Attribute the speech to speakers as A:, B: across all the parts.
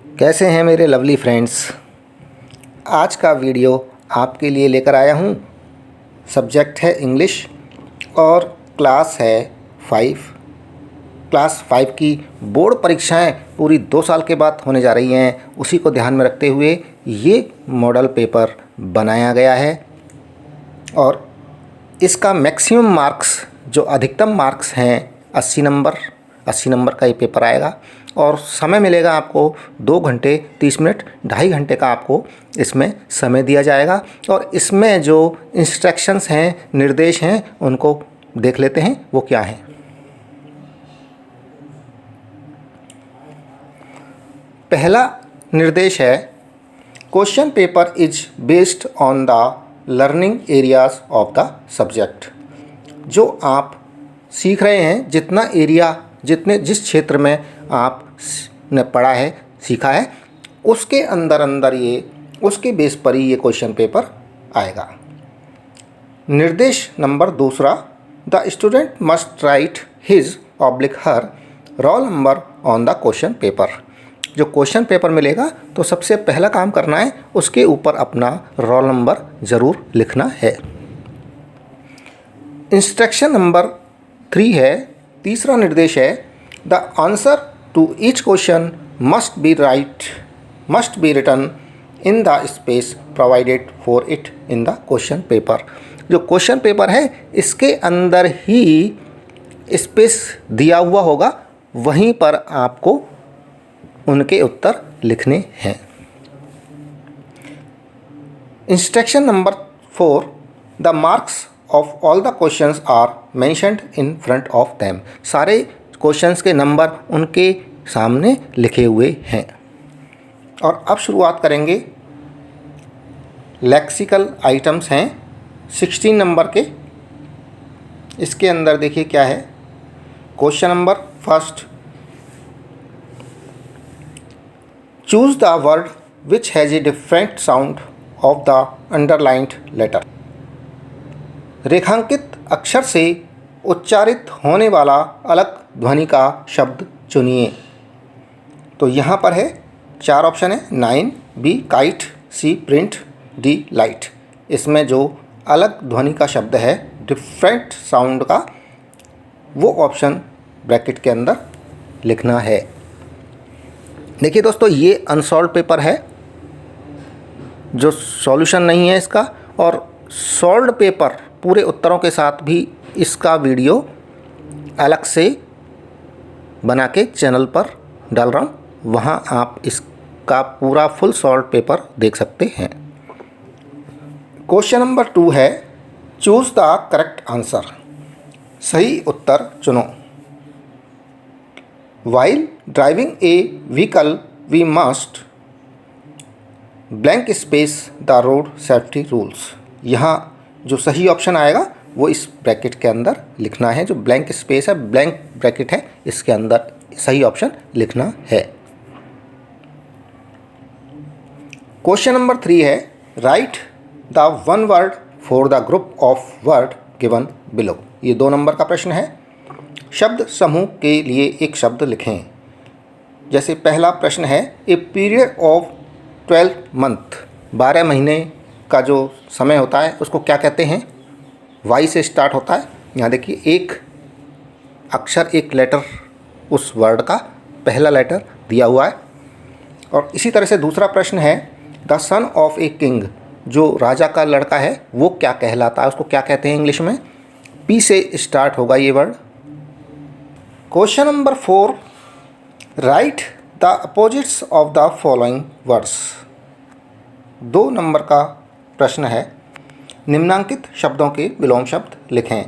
A: कैसे हैं मेरे लवली फ्रेंड्स। आज का वीडियो आपके लिए लेकर आया हूँ। सब्जेक्ट है इंग्लिश और क्लास है 5। क्लास 5 की बोर्ड परीक्षाएं पूरी 2 साल के बाद होने जा रही हैं। उसी को ध्यान में रखते हुए ये मॉडल पेपर बनाया गया है और इसका मैक्सिमम मार्क्स, जो अधिकतम मार्क्स हैं 80 नंबर का ये पेपर आएगा और समय मिलेगा आपको 2 घंटे 30 मिनट, 2.5 घंटे का आपको इसमें समय दिया जाएगा। और इसमें जो इंस्ट्रक्शंस हैं, निर्देश हैं, उनको देख लेते हैं वो क्या हैं। पहला निर्देश है, question paper is based on the learning areas of the subject. जो आप सीख रहे हैं, जिस क्षेत्र में आपने पढ़ा है, सीखा है, उसके अंदर उसके बेस पर ही ये क्वेश्चन पेपर आएगा। निर्देश number 2, the student must write his oblique her roll number on the question paper. जो क्वेश्चन पेपर मिलेगा तो सबसे पहला काम करना है, उसके ऊपर अपना रोल नंबर ज़रूर लिखना है। इंस्ट्रक्शन नंबर 3 है, तीसरा निर्देश है, the answer to each question must be written in the space provided for it in the question paper. जो क्वेश्चन पेपर है इसके अंदर ही स्पेस दिया हुआ होगा, वहीं पर आपको उनके उत्तर लिखने हैं। Instruction number 4, the marks of all the questions are mentioned in front of them. सारे क्वेश्चंस के नंबर उनके सामने लिखे हुए हैं। और अब शुरुआत करेंगे। लेक्सिकल आइटम्स हैं 16 नंबर के। इसके अंदर देखिए क्या है। Question number 1, choose the word which has a different sound of the underlined letter. रेखांकित अक्षर से उच्चारित होने वाला अलग ध्वनि का शब्द चुनिए। तो यहाँ पर है 4 ऑप्शन है, 9, बी काइट, सी प्रिंट, डी लाइट। इसमें जो अलग ध्वनि का शब्द है, डिफरेंट साउंड का, वो ऑप्शन ब्रैकेट के अंदर लिखना है। देखिए दोस्तों, ये अनसॉल्व पेपर है, जो सॉल्यूशन नहीं है इसका, और सॉल्व्ड पेपर पूरे उत्तरों के साथ भी इसका वीडियो अलग से बना के चैनल पर डाल रहा हूँ, वहाँ आप इसका पूरा फुल सॉल्व पेपर देख सकते हैं। क्वेश्चन नंबर 2 है, चूज़ द करेक्ट आंसर। सही उत्तर चुनो। While driving a vehicle we must blank space the road safety rules. यहाँ जो सही ऑप्शन आएगा वो इस ब्रैकेट के अंदर लिखना है। जो ब्लैंक स्पेस है, ब्लैंक ब्रैकेट है, इसके अंदर सही ऑप्शन लिखना है। क्वेश्चन नंबर 3 है, right the one word for the group of word given below. ये 2 नंबर का प्रश्न है। शब्द समूह के लिए एक शब्द लिखें। जैसे पहला प्रश्न है, ए पीरियड ऑफ 12 मंथ, 12 महीने का जो समय होता है उसको क्या कहते हैं? वाई से स्टार्ट होता है। यहाँ देखिए, एक अक्षर, एक लेटर उस वर्ड का पहला लेटर दिया हुआ है। और इसी तरह से दूसरा प्रश्न है, the son of a king, जो राजा का लड़का है वो क्या कहलाता है, उसको क्या कहते हैं इंग्लिश में? पी से स्टार्ट होगा ये word. Question number 4, right the opposites of the following words. 2 number का प्रश्न है, निम्नांकित शब्दों के विलोम शब्द लिखें।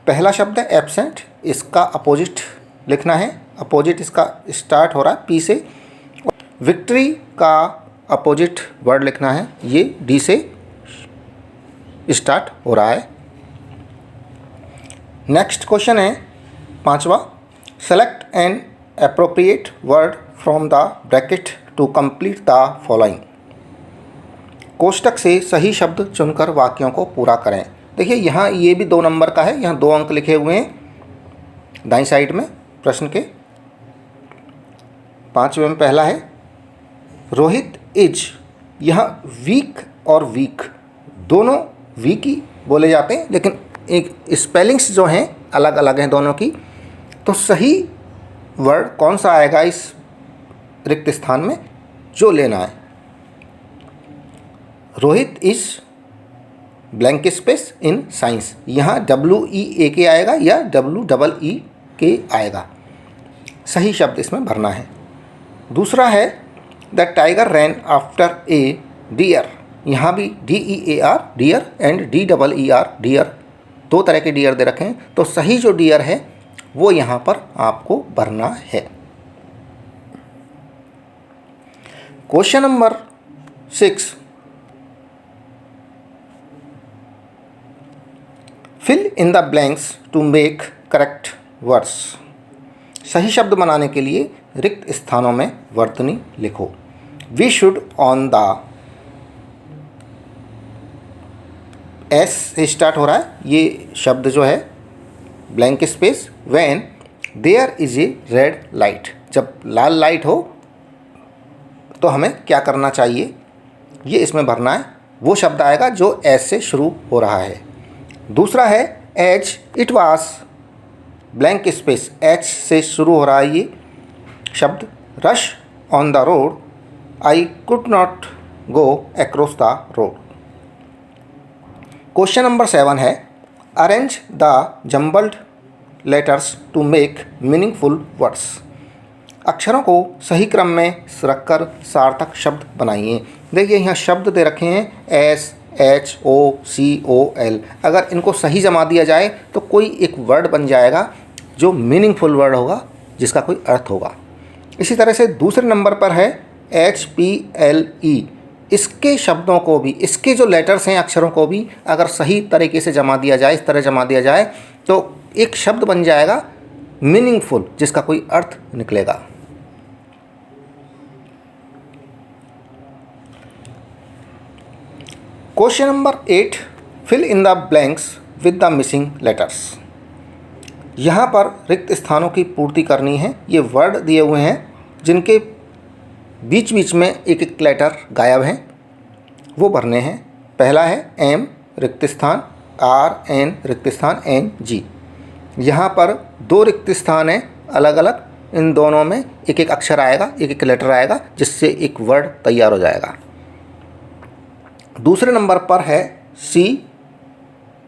A: पहला शब्द है एब्सेंट, इसका अपोजिट लिखना है। अपोजिट इसका स्टार्ट हो रहा है पी से। विक्ट्री का अपोजिट वर्ड लिखना है, ये डी से स्टार्ट हो रहा है। नेक्स्ट क्वेश्चन है 5वां, select an appropriate word from the bracket to complete the following. कोष्टक से सही शब्द चुनकर वाक्यों को पूरा करें। देखिए, यहाँ ये भी 2 नंबर का है। यहाँ 2 अंक लिखे हुए हैं दाईं साइड में प्रश्न के। 5वें में पहला है, रोहित इज, यहाँ वीक और वीक दोनों वीक ही बोले जाते हैं, लेकिन एक स्पेलिंग्स जो हैं अलग अलग हैं दोनों की। तो सही वर्ड कौन सा आएगा इस रिक्त स्थान में जो लेना है? Rohit is blank space in science, यहाँ WEAK आएगा या WEEK आएगा। सही शब्द इसमें भरना है। दूसरा है the tiger ran after a deer, यहाँ भी DEAR dear and DEER deer, दो तरह के डियर दे रखे हैं। तो सही जो डियर है वो यहाँ पर आपको भरना है। Question number 6, fill in the blanks to make correct words. सही शब्द बनाने के लिए रिक्त स्थानों में वर्तनी लिखो। We should on the, S से स्टार्ट हो रहा है ये शब्द जो है, blank space when there is a red light, जब लाल लाइट हो तो हमें क्या करना चाहिए, ये इसमें भरना है। वो शब्द आएगा जो एस से शुरू हो रहा है। दूसरा है as it was blank space, H से शुरू हो रहा है ये शब्द। Rush on the road, I could not go across the road. Question number 7 है arrange the jumbled letters to make meaningful words. अक्षरों को सही क्रम में रखकर सार्थक शब्द बनाइए। देखिए यहाँ शब्द दे रखे हैं SHOCOL, अगर इनको सही जमा दिया जाए तो कोई एक वर्ड बन जाएगा जो मीनिंगफुल वर्ड होगा, जिसका कोई अर्थ होगा। इसी तरह से दूसरे नंबर पर है HPLE, इसके शब्दों को भी, इसके जो लेटर्स हैं अक्षरों को भी अगर सही तरीके से जमा दिया जाए, इस तरह जमा दिया जाए तो एक शब्द बन जाएगा मीनिंगफुल, जिसका कोई अर्थ निकलेगा। Question number 8, fill in the blanks with the missing letters. यहाँ पर रिक्त स्थानों की पूर्ति करनी है। ये वर्ड दिए हुए हैं जिनके बीच बीच में एक एक लेटर गायब हैं, वो भरने हैं। पहला है M रिक्त स्थान, RN रिक्त स्थान, NG। यहाँ पर दो रिक्त स्थान हैं अलग अलग, इन दोनों में एक एक अक्षर आएगा, एक एक लेटर आएगा, जिससे एक वर्ड तैयार हो जाएगा। दूसरे नंबर पर है C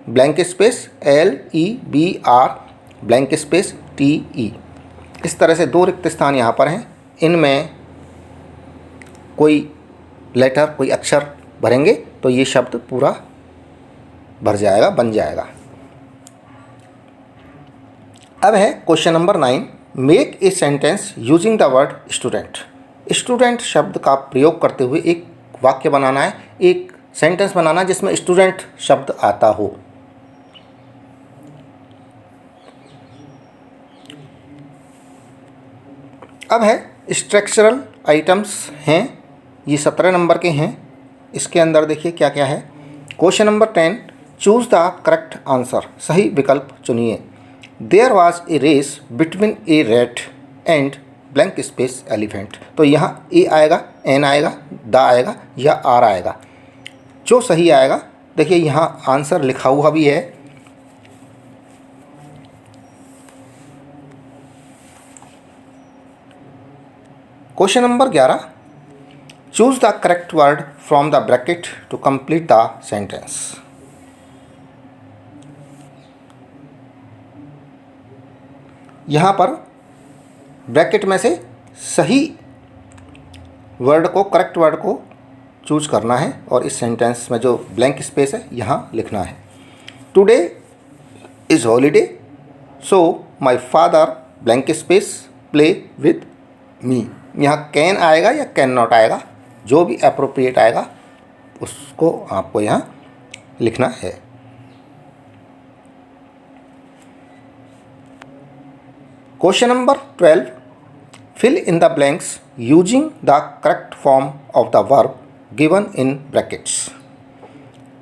A: blank space LEBR blank space TE। इस तरह से दो रिक्त स्थान यहाँ पर हैं, इनमें कोई लेटर, कोई अक्षर भरेंगे तो ये शब्द पूरा भर जाएगा, बन जाएगा। अब है question number 9, make a sentence using the word student. Student शब्द का प्रयोग करते हुए एक वाक्य बनाना है, एक सेंटेंस बनाना जिसमें स्टूडेंट शब्द आता हो। अब है स्ट्रक्चरल आइटम्स हैं, ये 17 नंबर के हैं। इसके अंदर देखिए क्या क्या है। Question number 10, choose the correct answer, सही विकल्प चुनिए। There was a race between a rat and blank space elephant. तो यहाँ ए आएगा, एन आएगा, द आएगा या आर आएगा, जो सही आएगा। देखिए यहाँ आंसर लिखा हुआ भी है। Question number 11, choose the correct word from the bracket to complete the sentence. यहाँ पर ब्रैकेट में से सही वर्ड को, करेक्ट वर्ड को चूज करना है और इस सेंटेंस में जो ब्लैंक स्पेस है यहाँ लिखना है। Today is holiday so my father blank space play with me. यहाँ कैन आएगा या कैन नॉट आएगा, जो भी एप्रोप्रिएट आएगा उसको आपको यहाँ लिखना है। Question number 12, fill in the blanks using the correct form of the verb given in brackets.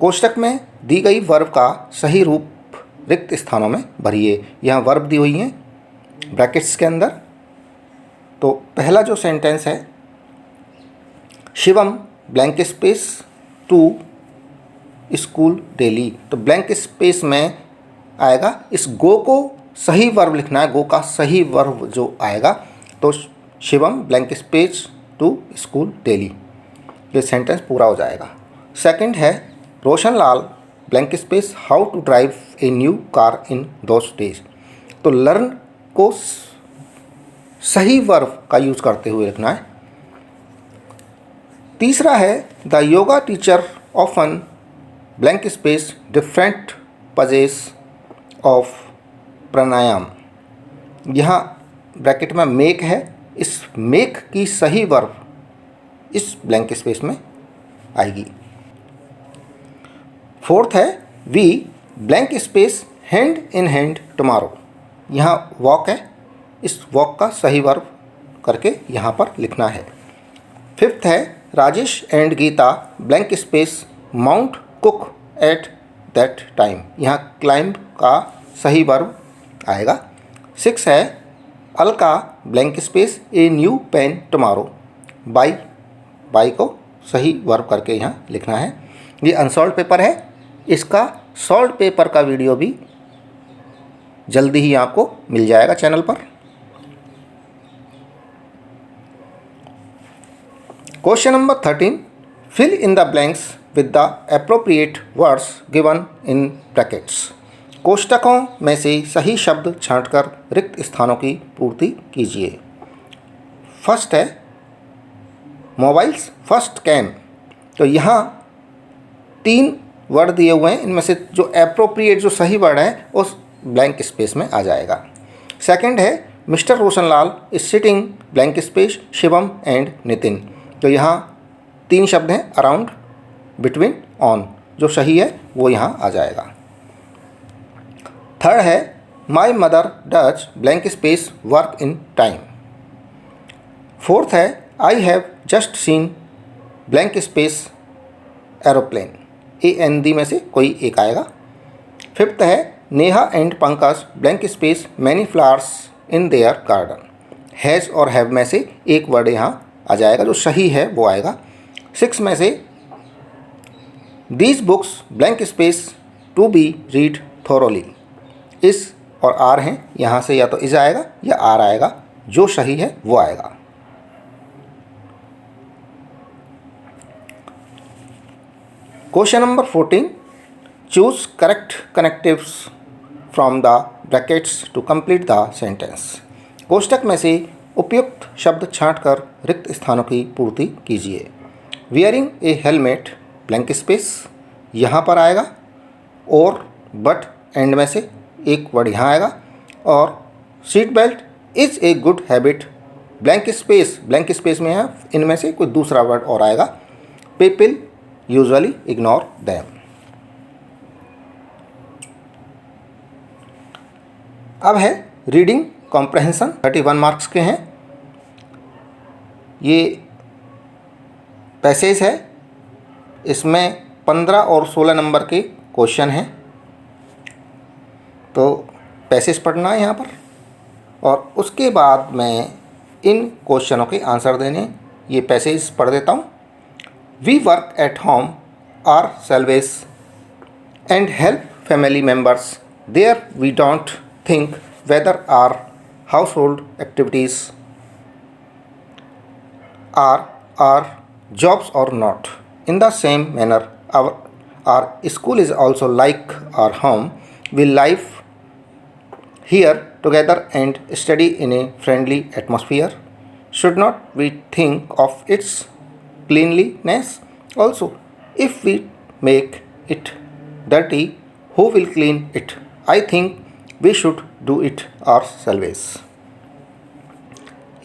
A: कोष्टक में दी गई वर्ब का सही रूप रिक्त स्थानों में भरिए। यहाँ वर्ब दी हुई हैं ब्रैकेट्स के अंदर। तो पहला जो सेंटेंस है Shivam blank space to school daily. तो ब्लैंक स्पेस में आएगा, इस गो को सही वर्ब लिखना है, गो का सही वर्ब जो आएगा तो Shivam blank space to school daily, ये सेंटेंस पूरा हो जाएगा। सेकंड है Roshan Lal blank space how to drive a new car in those days. तो लर्न को सही वर्ब का यूज करते हुए लिखना है। तीसरा है the yoga teacher often blank space different poses of pranayama. यहाँ ब्रैकेट में मेक है, इस मेक की सही वर्ब इस ब्लैंक स्पेस में आएगी। फोर्थ है we blank space hand in hand tomorrow. यहाँ वॉक है, इस वॉक का सही वर्ब करके यहाँ पर लिखना है। फिफ्थ है Rajesh and Geeta blank space Mount Cook at that time. यहाँ क्लाइंब का सही वर्ब आएगा। सिक्स है Alka blank space a new pen tomorrow. Buy को सही वर्ब करके यहाँ लिखना है। ये अनसॉल्व पेपर है, इसका सॉल्व पेपर का वीडियो भी जल्दी ही आपको मिल जाएगा चैनल पर। Question number 13 fill in the blanks with the appropriate words given in brackets. कोष्टकों में से सही शब्द छांटकर रिक्त स्थानों की पूर्ति कीजिए। फर्स्ट है मोबाइल्स फर्स्ट कैन। तो यहाँ 3 वर्ड दिए हुए हैं, इनमें से जो एप्रोप्रिएट जो सही वर्ड है उस ब्लैंक स्पेस में आ जाएगा। सेकंड है mister Roshanlal is sitting blank space Shivam and Nitin. तो यहाँ 3 शब्द हैं अराउंड, बिटवीन, ऑन, जो सही है वो यहाँ आ जाएगा। थर्ड है my mother does blank space work in time. Fourth है I have just seen blank space aeroplane. AND में से कोई एक आएगा। फिफ्थ है Neha and Pankaj blank space many flowers in their garden. Has और हैव में से एक वर्ड यहाँ आ जाएगा, जो सही है वो आएगा। 6 में से these books blank space to be read thoroughly. Is और आर हैं, यहाँ से या तो इज आएगा या आर आएगा, जो सही है वो आएगा। Question number 14 choose correct connectives from the brackets to complete the sentence. कोष्टक में से उपयुक्त शब्द छांटकर रिक्त स्थानों की पूर्ति कीजिए। वियरिंग ए हेलमेट ब्लैंक स्पेस यहाँ पर आएगा, और बट एंड में से एक वर्ड यहाँ आएगा, और seat belt is a good habit blank space में है, इनमें से कोई दूसरा वर्ड और आएगा। People usually ignore them. अब है रीडिंग कॉम्प्रहेंशन, 31 मार्क्स के हैं। ये पैसेज है, इसमें 15 और 16 नंबर के क्वेश्चन हैं। तो पैसेज पढ़ना है यहाँ पर, और उसके बाद मैं इन क्वेश्चनों के आंसर देने। ये पैसेज पढ़ देता हूँ। We work at home ourselves and help family members there we don't think whether our household activities are jobs or not. In the same manner, our school is also like our home. We live here together and study in a friendly atmosphere. Should not we think of its cleanliness also? If we make it dirty, who will clean it? I think we should do it ourselves.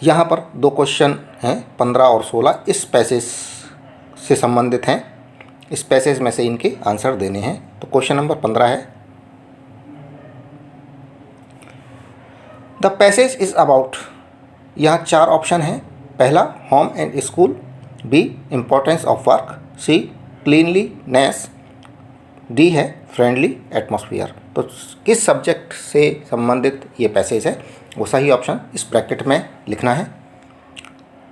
A: यहाँ पर 2 question हैं, 15 और 16, इस passage से संबंधित हैं। इस passage में से इनके आंसर देने हैं। तो क्वेश्चन नंबर 15 है, द पैसेज इज़ अबाउट। यहाँ 4 ऑप्शन हैं। पहला home and school, B importance of work, C cleanliness, D है फ्रेंडली एटमॉस्फेयर। तो किस सब्जेक्ट से संबंधित ये पैसेज है वो सही ऑप्शन इस ब्रैकेट में लिखना है।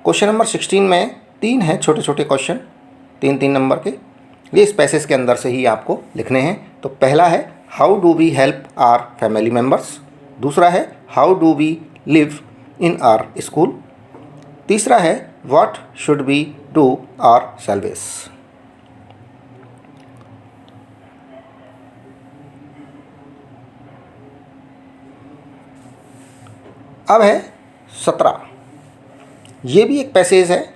A: क्वेश्चन नंबर 16 में 3 हैं छोटे छोटे क्वेश्चन, 3-3 नंबर के। ये इस पैसेज के अंदर से ही आपको लिखने हैं। तो पहला है how do we help our family members, दूसरा है how do we live in our school, तीसरा है what should we do ourselves. अब है 17, ये भी एक पैसेज है।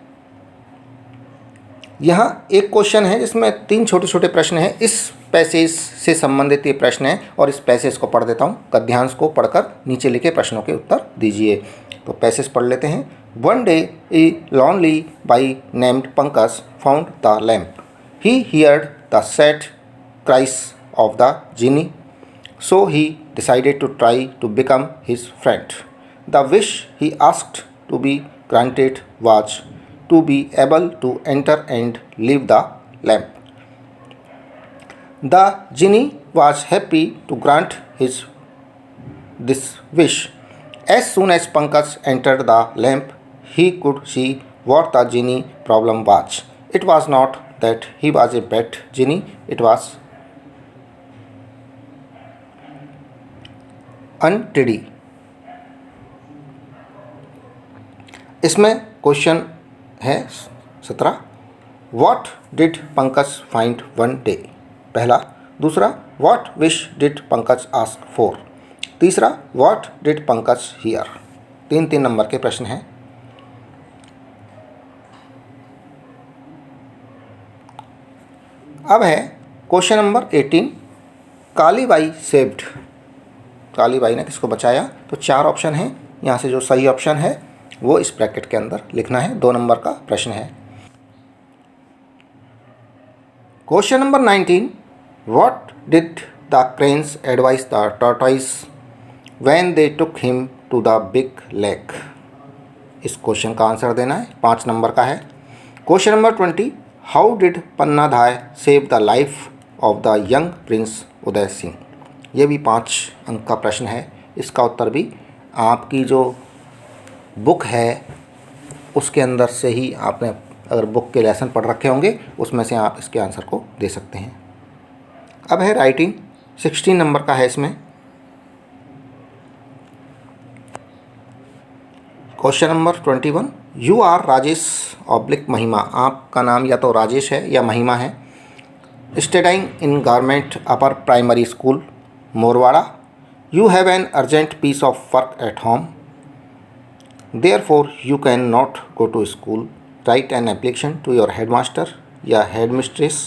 A: यहाँ एक क्वेश्चन है जिसमें 3 छोटे छोटे प्रश्न हैं। इस पैसेज से संबंधित ये प्रश्न है और इस पैसेज को पढ़ देता हूँ। गद्यांश को पढ़कर नीचे लिखे प्रश्नों के उत्तर दीजिए। तो पैसेज पढ़ लेते हैं। One day a lonely boy named Pankaj found the lamp. He heard the sad cries of the genie, so he decided to try to become his friend. The wish he asked to be granted was to be able to enter and leave the lamp. The genie was happy to grant this wish. As soon as Pankaj entered the lamp, he could see what the genie problem was. It was not that he was a bad genie, it was untidy. इसमें question है 17, what did Pankaj find one day, पहला। दूसरा, what wish did Pankaj ask for, तीसरा, what did Pankaj hear. 3-3 number के प्रश्न हैं। अब है question number 18, Kalibai saved, Kalibai ने किसको बचाया। तो 4 ऑप्शन हैं, यहाँ से जो सही ऑप्शन है वो इस ब्रैकेट के अंदर लिखना है। 2 नंबर का प्रश्न है। Question number 19, what did the cranes advise the tortoise when they took him to the big lake. इस क्वेश्चन का आंसर देना है। 5 नंबर का है। Question number 20, how did Pannadhai save the life of the young prince Uday Singh. ये भी 5 अंक का प्रश्न है। इसका उत्तर भी आपकी जो बुक है उसके अंदर से ही, आपने अगर बुक के लेसन पढ़ रखे होंगे उसमें से आप इसके आंसर को दे सकते हैं। अब है राइटिंग, 16 नंबर का है इसमें। Question number 21, you are Rajesh oblique Mahima. आपका नाम या तो राजेश है या महिमा है। Studying in government upper primary school Morwada. You have an urgent piece of work at home, therefore you cannot go to school. Write an application to your headmaster या headmistress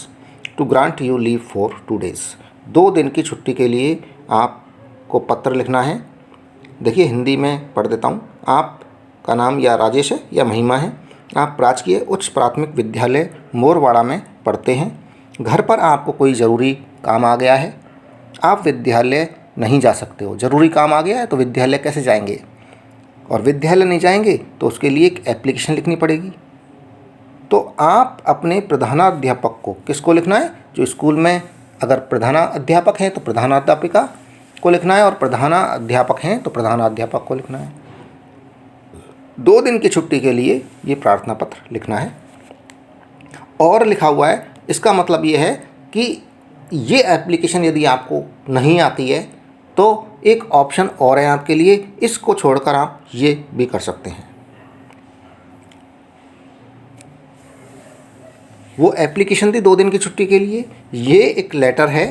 A: to grant you leave for 2 days. 2 दिन की छुट्टी के लिए आपको पत्र लिखना है। देखिए हिंदी में पढ़ देता हूँ। आपका नाम या राजेश है या महिमा है। आप राजकीय उच्च प्राथमिक विद्यालय मोरवाड़ा में पढ़ते हैं। घर पर आपको कोई ज़रूरी काम आ गया है, आप विद्यालय नहीं जा सकते हो। ज़रूरी काम आ गया है तो विद्यालय कैसे जाएंगे, और विद्यालय नहीं जाएंगे तो उसके लिए एक एप्लीकेशन लिखनी पड़ेगी। तो आप अपने प्रधानाध्यापक को, किसको लिखना है, जो स्कूल में अगर प्रधानाध्यापक हैं तो प्रधानाध्यापिका को लिखना है, और प्रधानाध्यापक हैं तो प्रधानाध्यापक को लिखना है। 2 दिन की छुट्टी के लिए ये प्रार्थना पत्र लिखना है। और लिखा हुआ है, इसका मतलब ये है कि ये एप्लीकेशन यदि आपको नहीं आती है तो एक ऑप्शन और है आपके लिए, इसको छोड़कर आप ये भी कर सकते हैं। वो एप्लीकेशन थी 2 दिन की छुट्टी के लिए, ये एक लेटर है।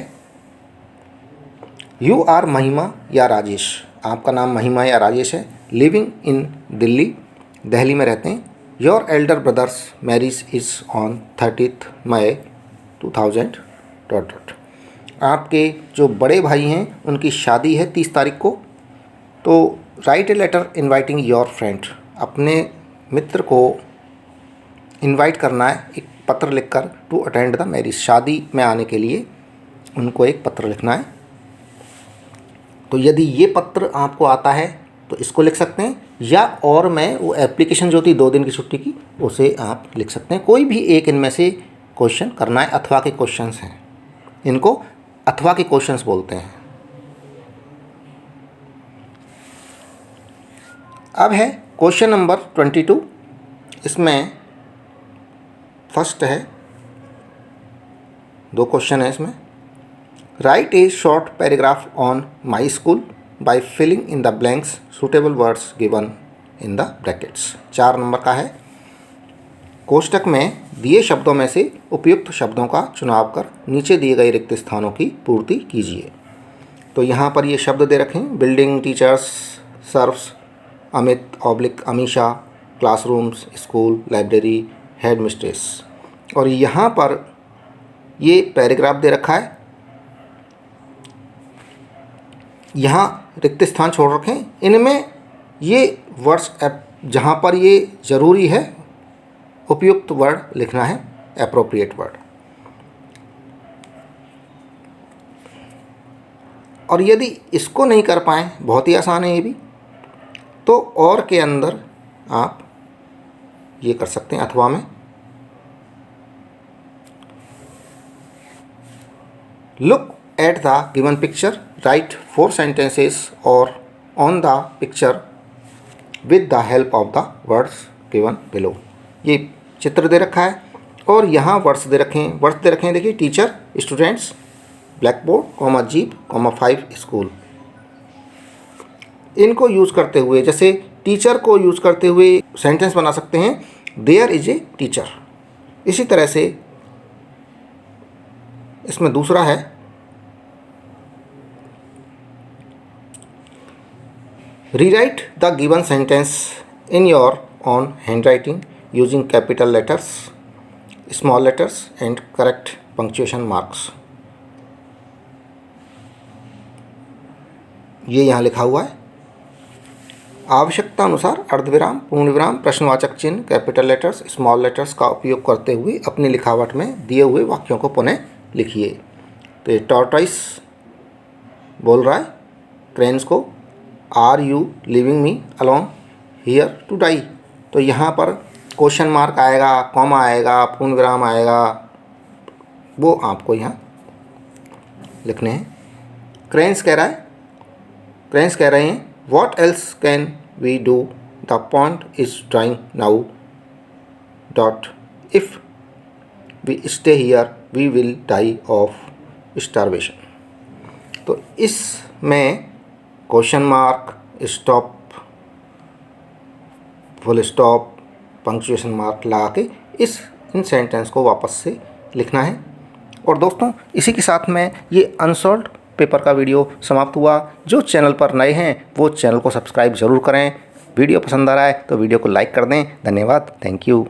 A: यू आर महिमा या राजेश, आपका नाम महिमा या राजेश है। लिविंग इन दिल्ली, दिल्ली में रहते हैं। Your Elder brothers marriage is on 30 मई 2000 आपके जो बड़े भाई हैं उनकी शादी है 30 तारीख को। तो write a letter inviting your friend, अपने मित्र को इनवाइट करना है एक पत्र लिखकर, टू अटेंड द मैरिज, शादी में आने के लिए उनको एक पत्र लिखना है। तो यदि ये पत्र आपको आता है तो इसको लिख सकते हैं, या और मैं वो एप्लीकेशन जो थी 2 दिन की छुट्टी की उसे आप लिख सकते हैं। कोई भी एक इनमें से क्वेश्चन करना है। अथवा के क्वेश्चंस हैं, इनको अथवा के क्वेश्चंस बोलते हैं। अब है क्वेश्चन नंबर 22। इसमें फर्स्ट है, 2 क्वेश्चन है इसमें। Write a short paragraph on my school by filling in the blanks suitable words given in the brackets. 4 number का है। कोष्टक में दिए शब्दों में से उपयुक्त शब्दों का चुनाव कर नीचे दिए गए रिक्त स्थानों की पूर्ति कीजिए। तो यहाँ पर ये शब्द दे रखे हैं, building, teachers, serves, Amit oblique Amisha, classrooms, school, library, headmistress. और यहाँ पर ये पैराग्राफ दे रखा है, यहाँ रिक्त स्थान छोड़ रखे हैं, इनमें ये वर्ड्स जहाँ पर ये ज़रूरी है उपयुक्त वर्ड लिखना है, एप्रोप्रिएट वर्ड। और यदि इसको नहीं कर पाएँ, बहुत ही आसान है ये भी, तो और के अंदर आप ये कर सकते हैं, अथवा में look at the given picture, write 4 sentences और on the picture with the help of the words given below. ये चित्र दे रखा है और यहाँ वर्ड्स दे रखे हैं। वर्ड्स दे रखे हैं, देखिए, teacher, students, black board, comma jeep, comma 5 school. इनको यूज़ करते हुए, जैसे टीचर को यूज़ करते हुए सेंटेंस बना सकते हैं, देयर इज ए टीचर। इसी तरह से इसमें दूसरा है, rewrite the given sentence in your own handwriting using capital letters, small letters and correct punctuation marks. ये यहाँ लिखा हुआ है। आवश्यकता अनुसार अर्धविराम, पूर्णविराम, प्रश्नवाचक चिन्ह, कैपिटल लेटर्स, स्मॉल लेटर्स का उपयोग करते हुए अपनी लिखावट में दिए हुए वाक्यों को पुनः लिखिए। तो ये टॉर्टॉइस बोल रहा है क्रेन्स को, are you leaving me alone here to die. तो यहाँ पर क्वेश्चन मार्क आएगा, कॉमा आएगा, पूर्ण विराम आएगा, वो आपको यहाँ लिखने हैं। क्रेन्स कह रहे हैं what else can we do, the point is drying now dot, if we stay here we will die of starvation. तो इसमें question mark, stop, full stop, punctuation mark लगा के इन सेंटेंस को वापस से लिखना है। और दोस्तों, इसी के साथ में ये अनसॉल्व्ड पेपर का वीडियो समाप्त हुआ। जो चैनल पर नए हैं वो चैनल को सब्सक्राइब ज़रूर करें। वीडियो पसंद आ रहा है तो वीडियो को लाइक कर दें। धन्यवाद, थैंक यू।